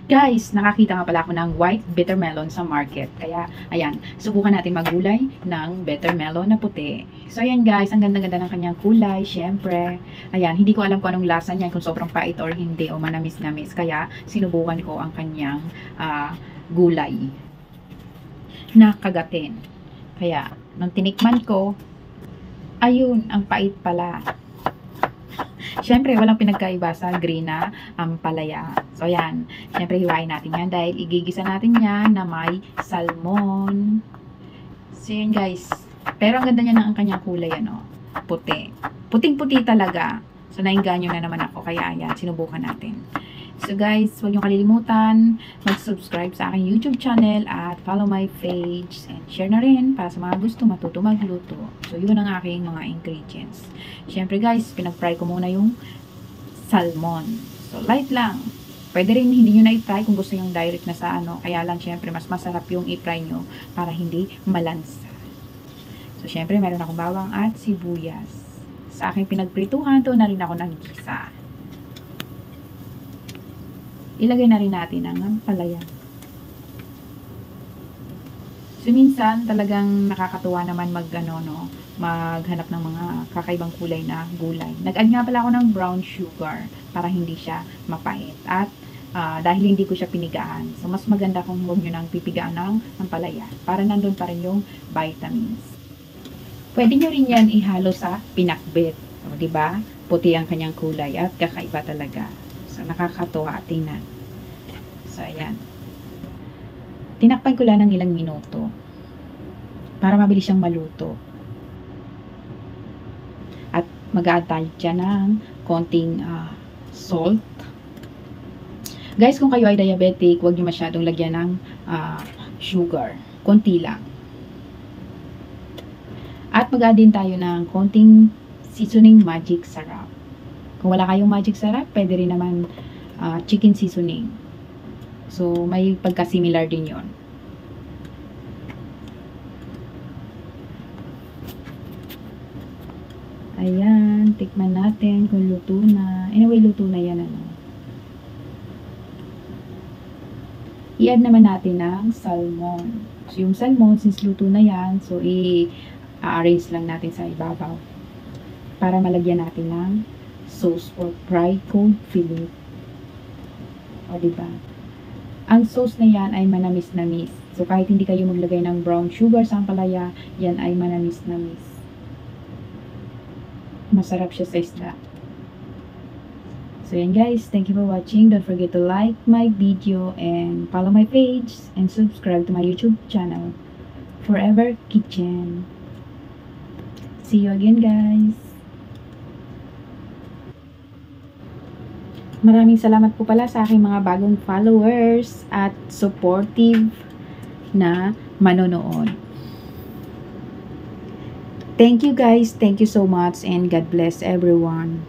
Guys, nakakita nga pala ako ng white bitter melon sa market. Kaya, ayan, subukan natin maggulay ng bitter melon na puti. So, ayan guys, ang ganda-ganda ng kanyang kulay, syempre. Ayan, hindi ko alam kung anong lasa niya, kung sobrang pait or hindi, o manamis-namis. Kaya, sinubukan ko ang kanyang gulay na kagatin. Kaya, nung tinikman ko, ayun, ang pait pala. Siyempre, walang pinagkaiba sa green na palaya. So, yan. Siyempre, hiwain natin yan dahil igigisa natin yan na may salmon. So, yan guys. Pero ang ganda niya ng kanyang kulay, ano, puti. Puting-puti talaga. So, nainganyo na naman ako. Kaya, yan, sinubukan natin. So, guys, huwag niyong kalilimutan mag-subscribe sa aking YouTube channel at follow my page and share na rin para sa mga gusto matuto magluto. So, yun ang aking mga ingredients. Siyempre, guys, pinag-fry ko muna yung salmon. So, light lang. Pwede rin hindi nyo na i-fry kung gusto yung direct na sa ano. Kaya lang, siyempre, mas masarap yung i-fry nyo para hindi malansa. So, siyempre, meron akong bawang at sibuyas. Sa aking pinagprituhan, to na rin ako ng gisa. Ilagay na rin natin ang palaya. So, minsan, talagang nakakatuwa naman maghanap ng mga kakaibang kulay na gulay. Nag-add nga pala ako ng brown sugar para hindi siya mapait. At dahil hindi ko siya pinigaan. So, mas maganda kung huwag nyo nang pipigaan ng palaya para nandun pa rin yung vitamins. Pwede nyo rin yan ihalo sa pinakbet. O, diba? Puti ang kanyang kulay at kakaiba talaga. So, nakakatuwa tingnan. So, ayan. Tinakpan ko lang ng ilang minuto para mabilis siyang maluto. At mag-add tayo dyan ng konting salt. Guys, kung kayo ay diabetic, huwag nyo masyadong lagyan ng sugar. Konti lang. At mag-add din tayo ng konting seasoning magic sarap. Kung wala kayong magic sarap, pwede rin naman chicken seasoning. So, may pagka-similar din yon. Ayan, tikman natin kung luto na. Anyway, luto na yan, ano. I-add naman natin ang salmon. So, yung salmon, since luto na yan, so, i-arrange lang natin sa ibabaw para malagyan natin ng sauce or fried cod fillet. O, diba? Ang sauce na yan ay manamis-namis. So, kahit hindi kayo maglagay ng brown sugar sa palaya, yan ay manamis-namis. Masarap siya sa isda. So, yan guys. Thank you for watching. Don't forget to like my video and follow my page and subscribe to my YouTube channel, Forever Kitchen. See you again, guys. Maraming salamat po pala sa aking mga bagong followers at supportive na manonood. Thank you guys. Thank you so much and God bless everyone.